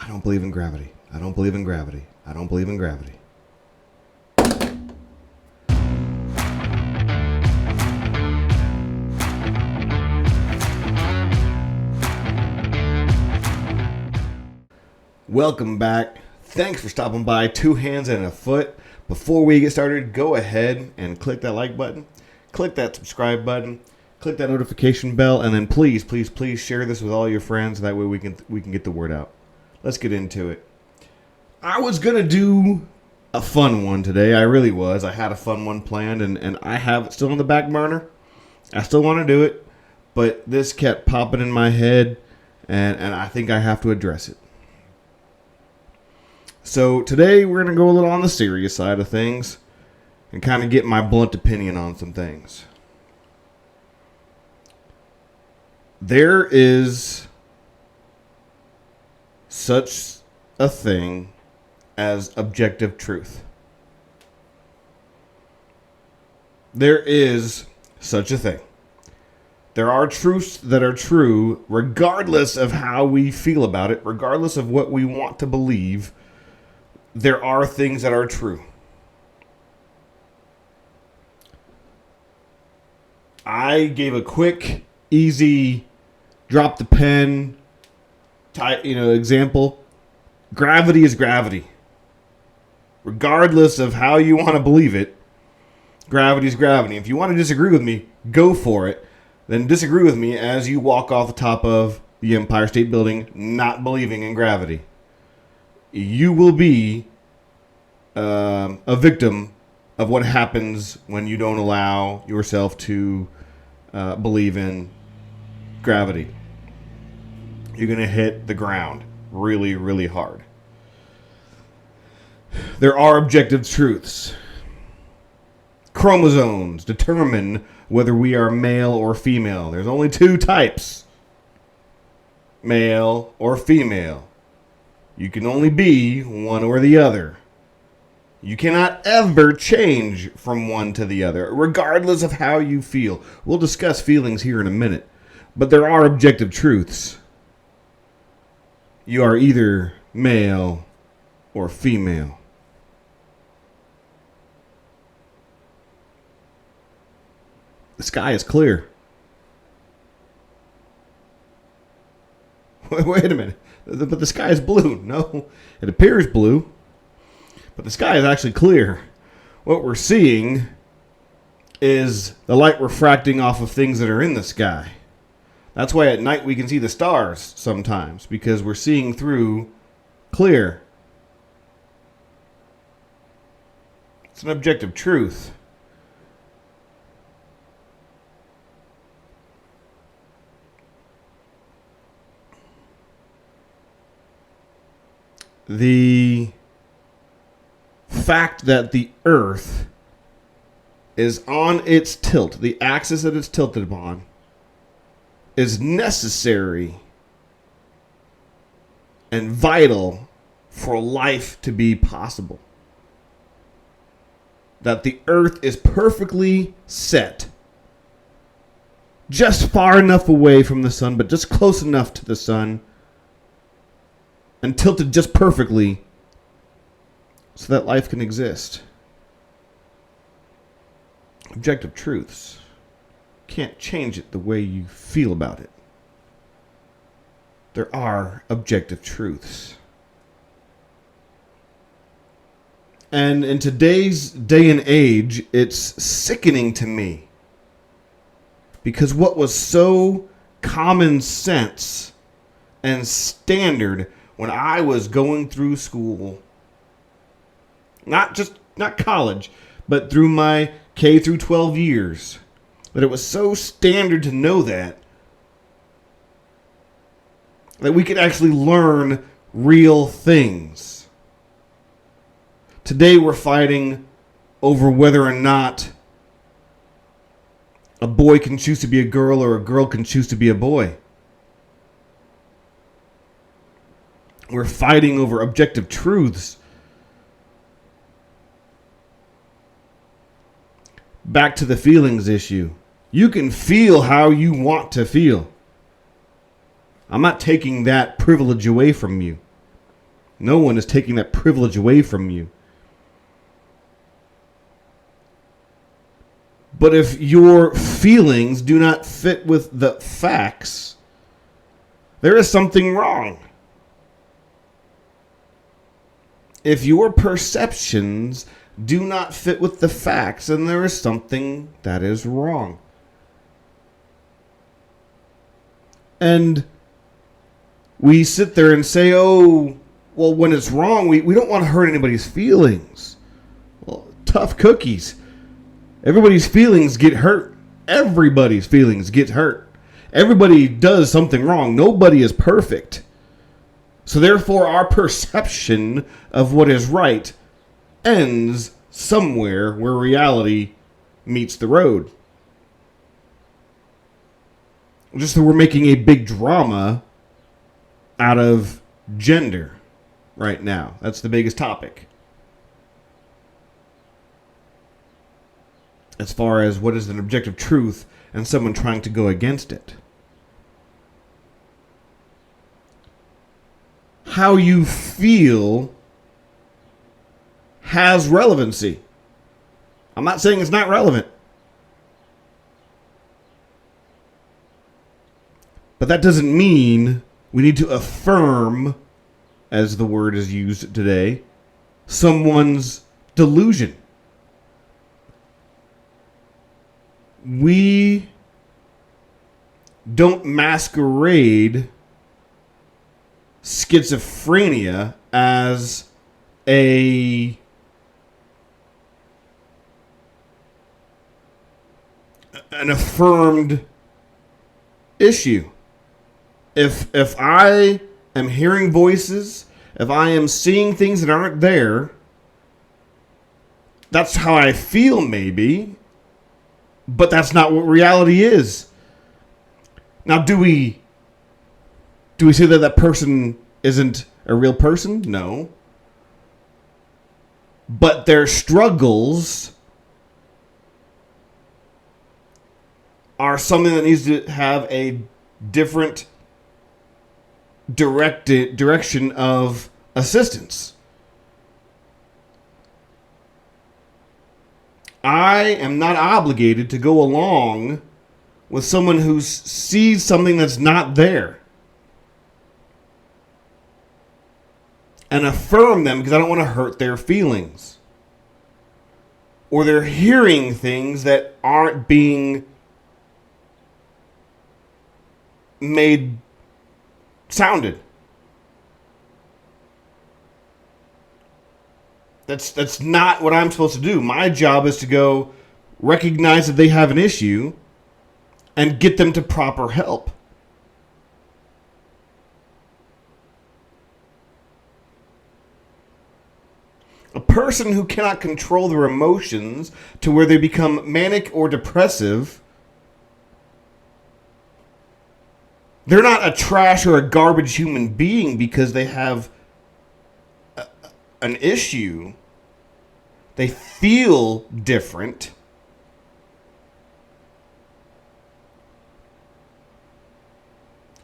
I don't believe in gravity. I don't believe in gravity. I don't believe in gravity. Welcome back. Thanks for stopping by Two Hands and a Foot. Before we get started, go ahead and click that like button, click that subscribe button, click that notification bell, and then please share this with all your friends. That way we can get the word out. Let's get into it. I was gonna do a fun one today. I really was. I had a fun one planned, and I have it still on the back burner. I still want to do it, but this kept popping in my head, and I think I have to address it. So today we're going to go a little on the serious side of things and kind of get my blunt opinion on some things. There is such a thing as objective truth. There is such a thing. There are truths that are true regardless of how we feel about it, regardless of what we want to believe. There are things that are true. I gave a quick, easy, drop the pen, example. Gravity is gravity. Regardless of how you want to believe it, gravity is gravity. If you want to disagree with me, go for it. Then disagree with me as you walk off the top of the Empire State Building not believing in gravity. You will be a victim of what happens when you don't allow yourself to believe in gravity. You're going to hit the ground really, really hard. There are objective truths. Chromosomes determine whether we are male or female. There's only two types. Male or female. You can only be one or the other. You cannot ever change from one to the other, regardless of how you feel. We'll discuss feelings here in a minute, but there are objective truths. You are either male or female. The sky is clear. Wait a minute. But the sky is blue. No, it appears blue. But the sky is actually clear. What we're seeing is the light refracting off of things that are in the sky. That's why at night we can see the stars sometimes, because we're seeing through clear. It's an objective truth. The fact that the Earth is on its tilt, the axis that it's tilted upon, is necessary and vital for life to be possible. That the Earth is perfectly set, just far enough away from the sun, but just close enough to the sun, and tilted just perfectly so that life can exist. Objective truths. Can't change it the way you feel about it. There are objective truths. And in today's day and age, it's sickening to me. Because what was so common sense and standard when I was going through school, not college, but through my K through 12 years, that it was so standard to know that we could actually learn real things. Today we're fighting over whether or not a boy can choose to be a girl or a girl can choose to be a boy. We're fighting over objective truths. Back to the feelings issue. You can feel how you want to feel. I'm not taking that privilege away from you. No one is taking that privilege away from you. But if your feelings do not fit with the facts, there is something wrong. If your perceptions do not fit with the facts, then there is something that is wrong. And we sit there and say, oh, well, when it's wrong, we don't want to hurt anybody's feelings. Well, tough cookies. Everybody's feelings get hurt. Everybody's feelings get hurt. Everybody does something wrong. Nobody is perfect. So therefore, our perception of what is right ends somewhere where reality meets the road. Just that we're making a big drama out of gender right now. That's the biggest topic. As far as what is an objective truth and someone trying to go against it. How you feel has relevancy. I'm not saying it's not relevant. But that doesn't mean we need to affirm, as the word is used today, someone's delusion. We don't masquerade schizophrenia as an affirmed issue. If I am hearing voices, if I am seeing things that aren't there, that's how I feel maybe, but that's not what reality is. Now, do we say that that person isn't a real person? No. But their struggles are something that needs to have a different direction of assistance. I am not obligated to go along with someone who sees something that's not there and affirm them because I don't want to hurt their feelings. Or they're hearing things that aren't being made sounded. That's not what I'm supposed to do. My job is to go recognize that they have an issue and get them to proper help. A person who cannot control their emotions to where they become manic or depressive, they're not a trash or a garbage human being because they have an issue. They feel different.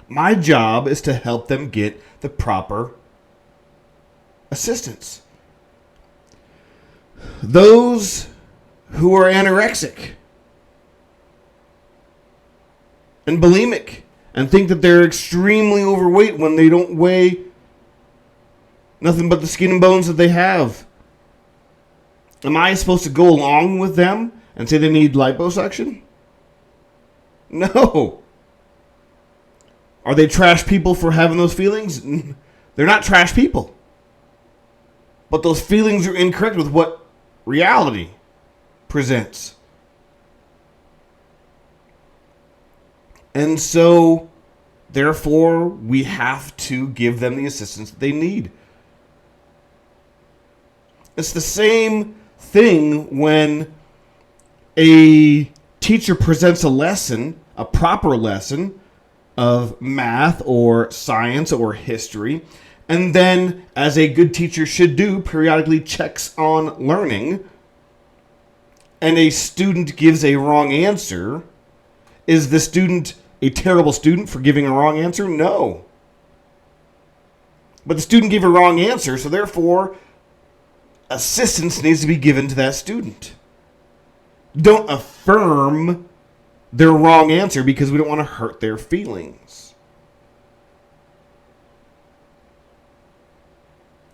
My job is to help them get the proper assistance. Those who are anorexic and bulimic and think that they're extremely overweight when they don't weigh nothing but the skin and bones that they have. Am I supposed to go along with them and say they need liposuction? No. Are they trash people for having those feelings? They're not trash people. But those feelings are incorrect with what reality presents. And so, therefore, we have to give them the assistance that they need. It's the same thing when a teacher presents a lesson, a proper lesson of math or science or history, and then, as a good teacher should do, periodically checks on learning, and a student gives a wrong answer. Is the student a terrible student for giving a wrong answer? No. But the student gave a wrong answer, so therefore, assistance needs to be given to that student. Don't affirm their wrong answer because we don't want to hurt their feelings.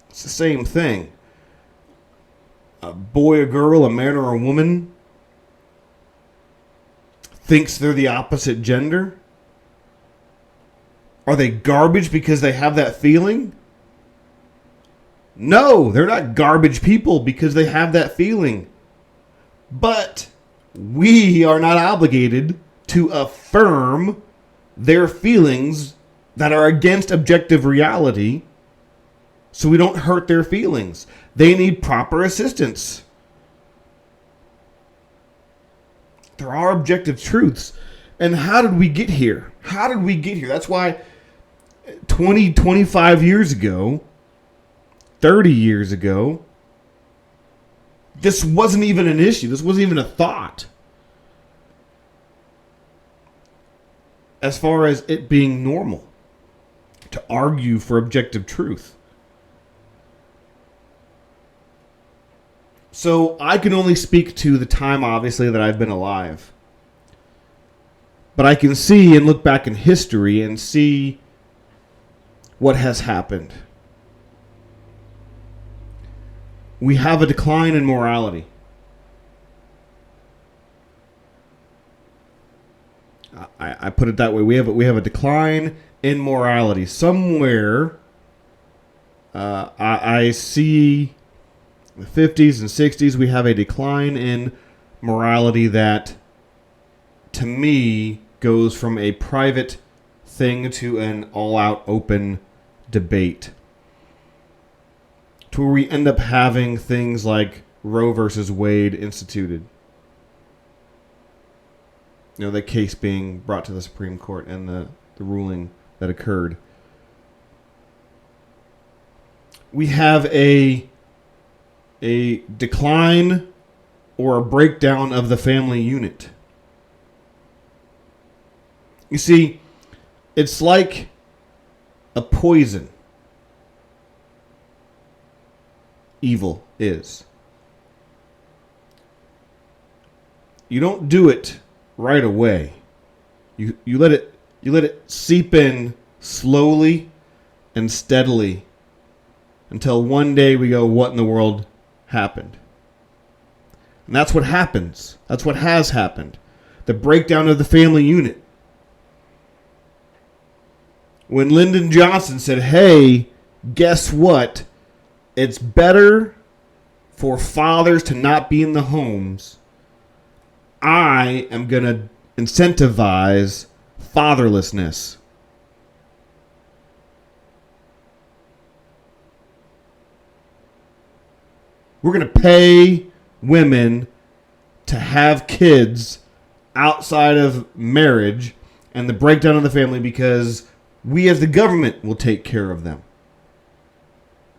It's the same thing. A boy, a girl, a man, or a woman thinks they're the opposite gender. Are they garbage because they have that feeling? No, they're not garbage people because they have that feeling. But we are not obligated to affirm their feelings that are against objective reality so we don't hurt their feelings. They need proper assistance. There are objective truths. And how did we get here? How did we get here? That's why 20, 25 years ago, 30 years ago, this wasn't even an issue. This wasn't even a thought. As far as it being normal to argue for objective truth. So I can only speak to the time, obviously, that I've been alive. But I can see and look back in history and see what has happened. We have a decline in morality. I put it that way. We have a decline in morality. Somewhere, I see in the 50s and 60s, we have a decline in morality that, to me, goes from a private thing to an all-out open debate. To where we end up having things like Roe versus Wade instituted. You know, the case being brought to the Supreme Court and the ruling that occurred. We have a decline or a breakdown of the family unit. You see, it's like a poison. Evil is. You don't do it right away. You let it seep in slowly and steadily until one day we go, what in the world happened? And that's what happens. That's what has happened. The breakdown of the family unit. When Lyndon Johnson said, hey, guess what? It's better for fathers to not be in the homes. I am going to incentivize fatherlessness. We're going to pay women to have kids outside of marriage and the breakdown of the family because we as the government will take care of them.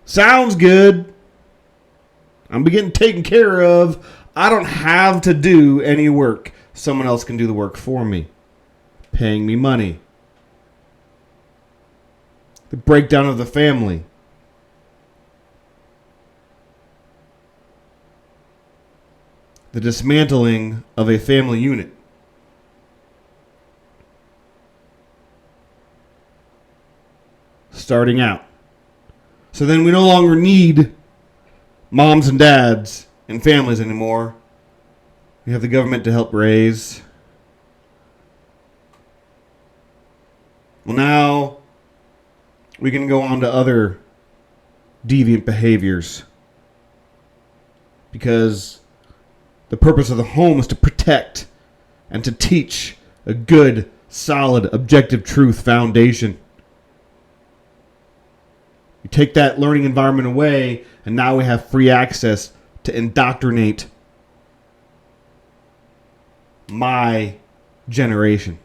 Sounds good. I'm getting taken care of. I don't have to do any work. Someone else can do the work for me, paying me money. The breakdown of the family. The dismantling of a family unit. Starting out. So then we no longer need moms and dads and families anymore. We have the government to help raise. Well, now we can go on to other deviant behaviors. Because the purpose of the home is to protect and to teach a good, solid, objective truth foundation. You take that learning environment away, and now we have free access to indoctrinate my generation.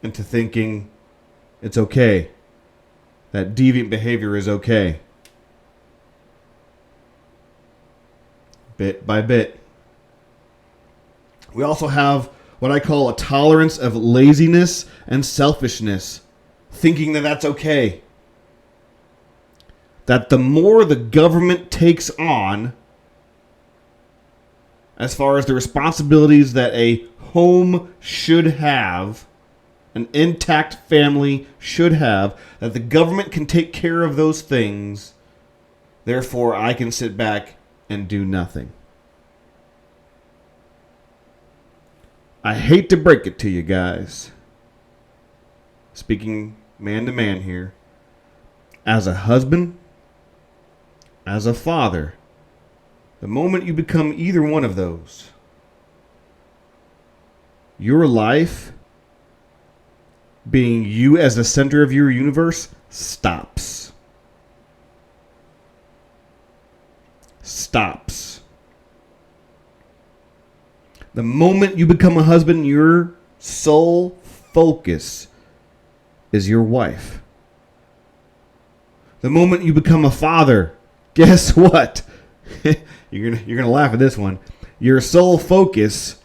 Into thinking it's okay. That deviant behavior is okay. Bit by bit. We also have what I call a tolerance of laziness and selfishness, thinking that that's okay. That the more the government takes on, as far as the responsibilities that a home should have, an intact family should have, that the government can take care of those things, therefore I can sit back and do nothing. I hate to break it to you guys. Speaking man to man here. As a husband, as a father, the moment you become either one of those, your life, being you as the center of your universe, stops. Stops. The moment you become a husband, your sole focus is your wife. The moment you become a father, guess what? You're gonna laugh at this one. Your sole focus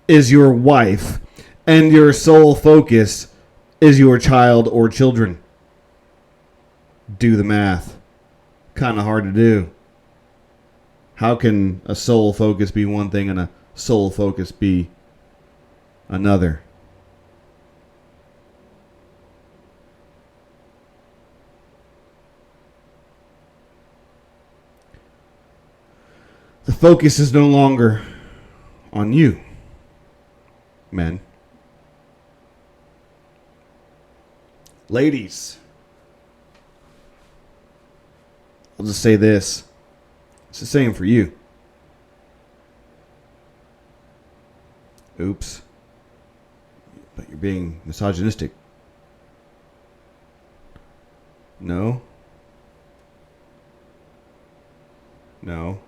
is your wife, and your sole focus is your child or children. Do the math. Kind of hard to do. How can a sole focus be one thing and a sole focus be another? The focus is no longer on you, men. Ladies, I'll just say this. It's the same for you. Oops. But you're being misogynistic. No. No.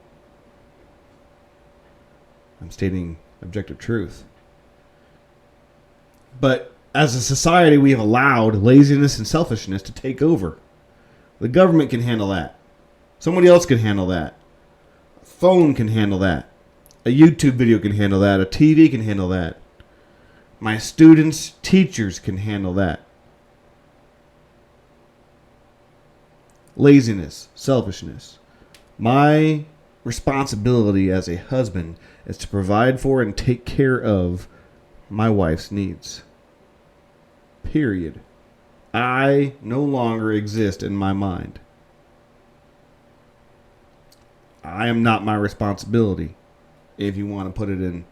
I'm stating objective truth. But as a society, we have allowed laziness and selfishness to take over. The government can handle that. Somebody else can handle that. A phone can handle that. A YouTube video can handle that. A TV can handle that. My students, teachers can handle that. Laziness, selfishness. My responsibility as a husband is to provide for and take care of my wife's needs. Period. I no longer exist in my mind. I am not my responsibility, if you want to put it in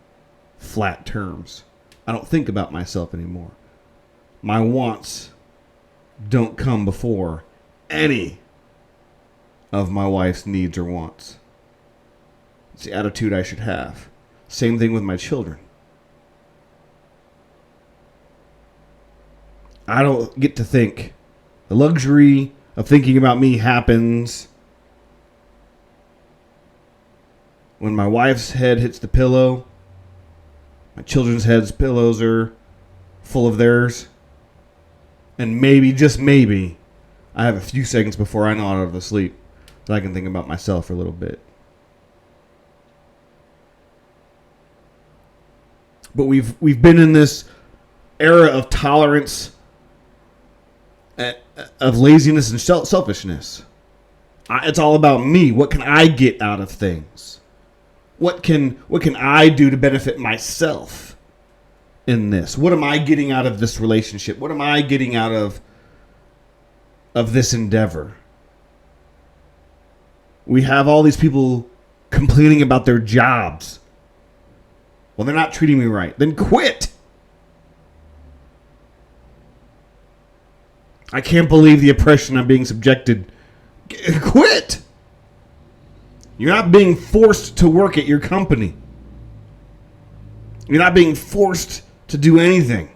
flat terms. I don't think about myself anymore. My wants don't come before any of my wife's needs or wants. It's the attitude I should have. Same thing with my children. I don't get to think. The luxury of thinking about me happens when my wife's head hits the pillow. My children's heads' pillows are full of theirs. And maybe, just maybe, I have a few seconds before I nod out of sleep that I can think about myself for a little bit. But we've been in this era of tolerance, of laziness and selfishness. It's all about me. What can I get out of things? What can I do to benefit myself in this? What am I getting out of this relationship? What am I getting out of this endeavor? We have all these people complaining about their jobs. Well, they're not treating me right. Then quit. I can't believe the oppression I'm being subjected. Quit. You're not being forced to work at your company. You're not being forced to do anything.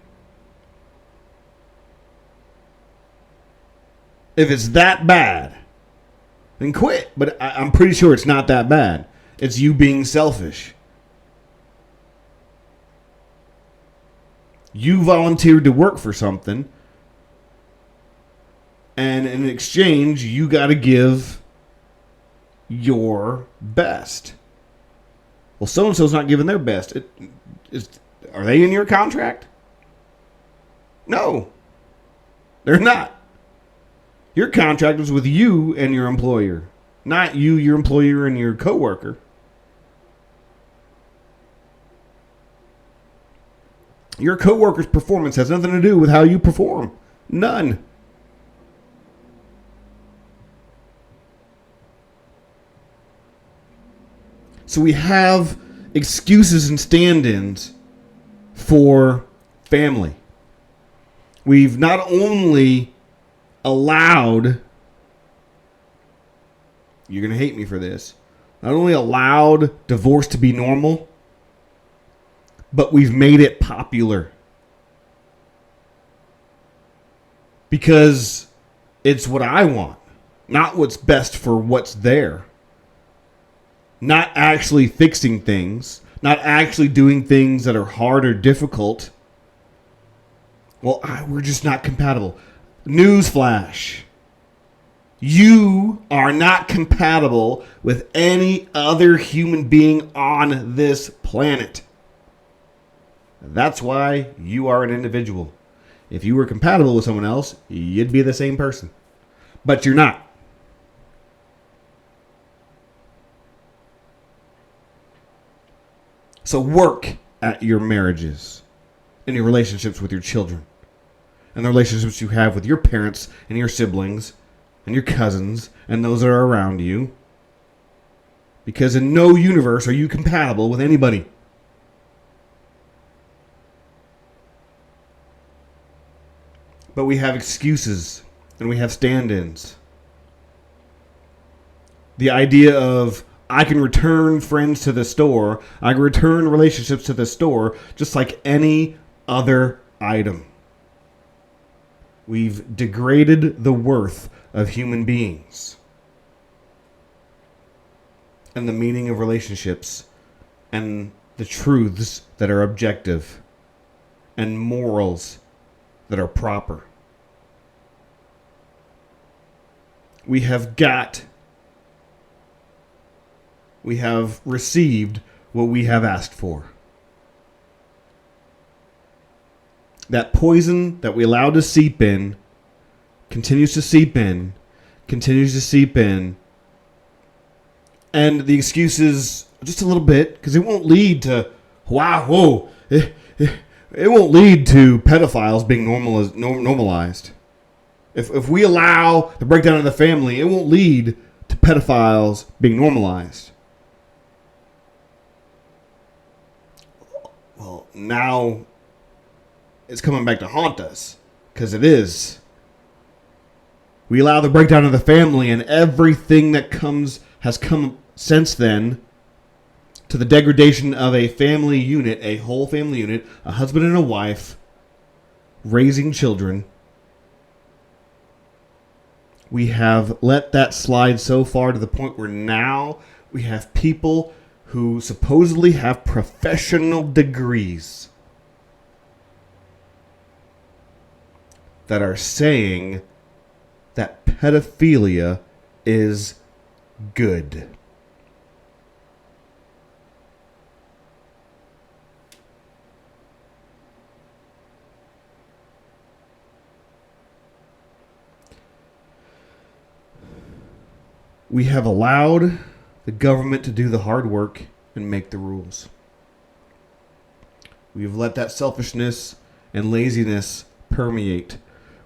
If it's that bad, then quit. But I'm pretty sure it's not that bad. It's you being selfish. You volunteered to work for something, and in exchange, you got to give your best. Well, so-and-so's not giving their best. Are they in your contract? No, they're not. Your contract is with you and your employer, not you, your employer, and your coworker. Your coworker's performance has nothing to do with how you perform. None. So we have excuses and stand-ins for family. We've not only allowed, you're going to hate me for this, not only allowed divorce to be normal, but we've made it popular. Because it's what I want, not what's best for what's there. Not actually fixing things, not actually doing things that are hard or difficult. Well, we're just not compatible. Newsflash. You are not compatible with any other human being on this planet. That's why you are an individual. If you were compatible with someone else, you'd be the same person. But you're not. So work at your marriages and your relationships with your children and the relationships you have with your parents and your siblings and your cousins and those that are around you. Because in no universe are you compatible with anybody. But we have excuses and we have stand-ins. The idea of I can return friends to the store, I can return relationships to the store, just like any other item. We've degraded the worth of human beings and the meaning of relationships and the truths that are objective and morals that are proper. We have received what we have asked for. That poison that we allowed to seep in continues to seep in, and the excuses just a little bit, because it won't lead to, it won't lead to pedophiles being normalized. If we allow the breakdown of the family, it won't lead to pedophiles being normalized. Well, now it's coming back to haunt us, because it is. We allow the breakdown of the family, and everything that has come since then to the degradation of a family unit, a whole family unit, a husband and a wife, raising children. We have let that slide so far to the point where now we have people who supposedly have professional degrees that are saying that pedophilia is good. We have allowed the government to do the hard work and make the rules. We've let that selfishness and laziness permeate.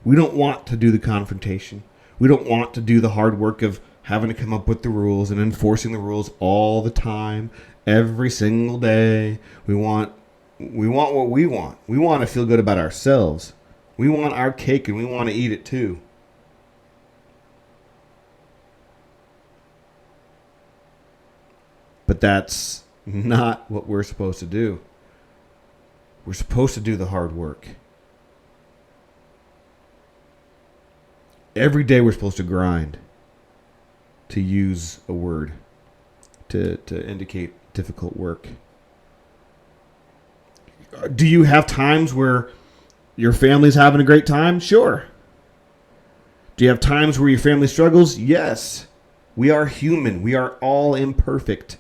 We don't want to do the confrontation. We don't want to do the hard work of having to come up with the rules and enforcing the rules all the time, every single day. We want what we want. We want to feel good about ourselves. We want our cake and we want to eat it too. But that's not what we're supposed to do. We're supposed to do the hard work. Every day we're supposed to grind, to use a word to indicate difficult work. Do you have times where your family's having a great time? Sure. Do you have times where your family struggles? Yes. We are human. We are all imperfect.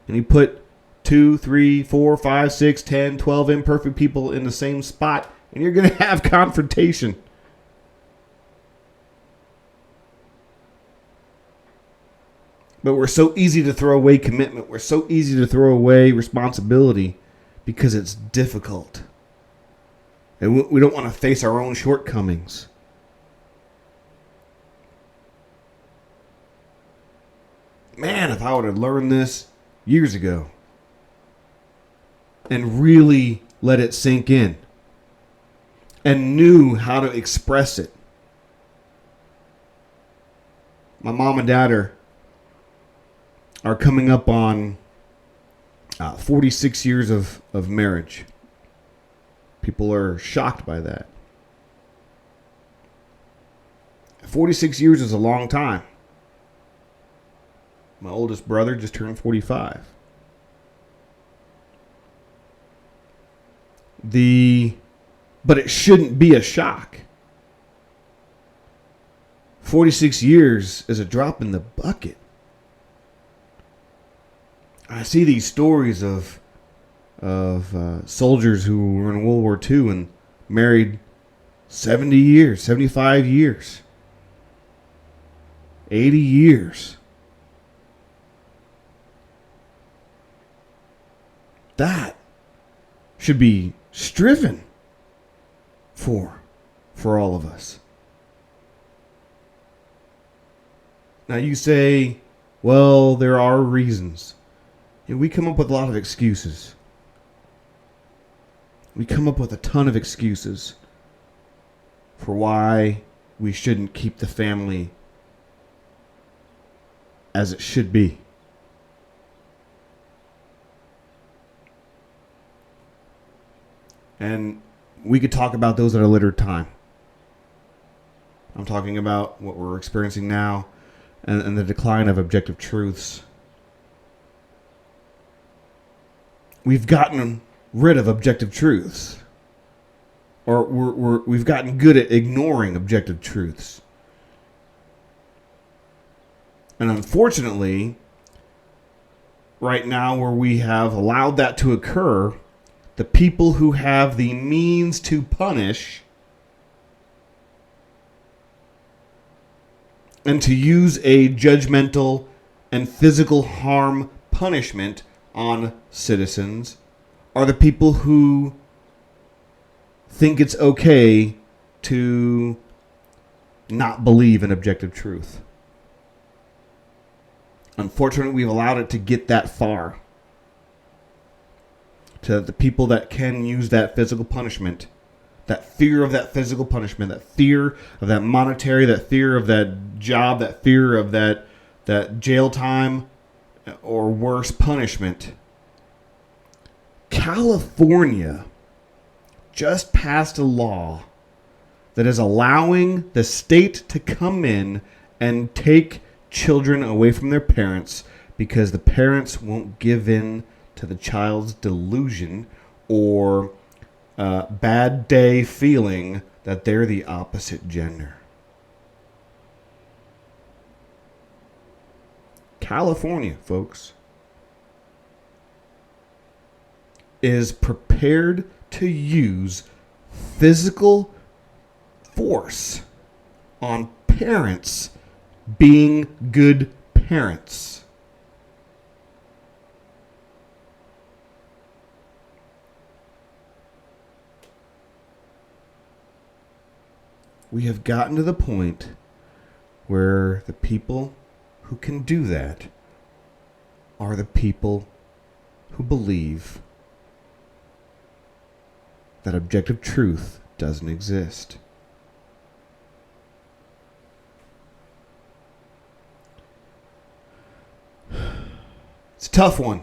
And you put 2, 3, 4, 5, 6, 10, 12 imperfect people in the same spot, and you're going to have confrontation. But we're so easy to throw away commitment. We're so easy to throw away responsibility because it's difficult. And we don't want to face our own shortcomings. Man, if I would have learned this years ago and really let it sink in and knew how to express it. My mom and dad are coming up on 46 years of marriage. People are shocked by that. 46 years is a long time. My oldest brother just turned 45. But it shouldn't be a shock. 46 years is a drop in the bucket. I see these stories of soldiers who were in World War II and married 70 years, 75 years, 80 years. That should be striven for all of us. Now you say, well, there are reasons. And we come up with a lot of excuses. We come up with a ton of excuses for why we shouldn't keep the family as it should be. And we could talk about those at a later time. I'm talking about what we're experiencing now and the decline of objective truths. We've gotten rid of objective truths. Or we've gotten good at ignoring objective truths. And unfortunately, right now where we have allowed that to occur, the people who have the means to punish and to use a judgmental and physical harm punishment on citizens are the people who think it's okay to not believe in objective truth. Unfortunately, we've allowed it to get that far. To the people that can use that physical punishment, that fear of that physical punishment, that fear of that monetary, that fear of that job, that fear of that jail time or worse punishment. California just passed a law that is allowing the state to come in and take children away from their parents because the parents won't give in to the child's delusion or bad day feeling that they're the opposite gender. California, folks, is prepared to use physical force on parents being good parents. We have gotten to the point where the people who can do that are the people who believe that objective truth doesn't exist. It's a tough one.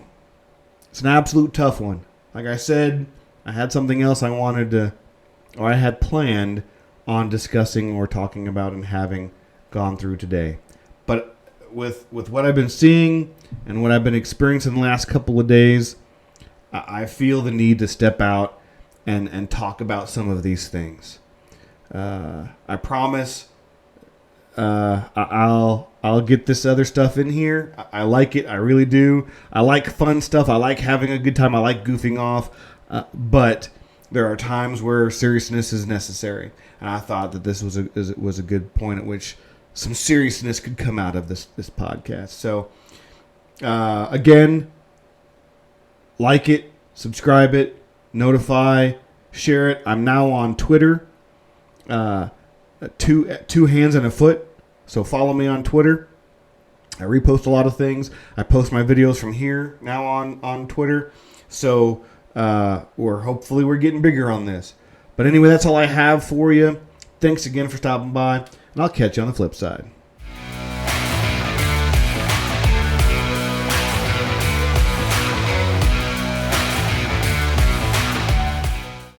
It's an absolute tough one. Like I said, I had something else I had planned on discussing or talking about and having gone through today. But with what I've been seeing and what I've been experiencing the last couple of days, I feel the need to step out and talk about some of these things. I promise I'll get this other stuff in here. I like it. I really do. I like fun stuff. I like having a good time. I like goofing off. But there are times where seriousness is necessary, and I thought that this was a good point at which some seriousness could come out of this podcast. So again, like it, subscribe it, notify, share it. I'm now on Twitter. Two hands and a foot. So follow me on Twitter. I repost a lot of things. I post my videos from here now on Twitter. So hopefully we're getting bigger on this. But anyway, that's all I have for you. Thanks again for stopping by, and I'll catch you on the flip side.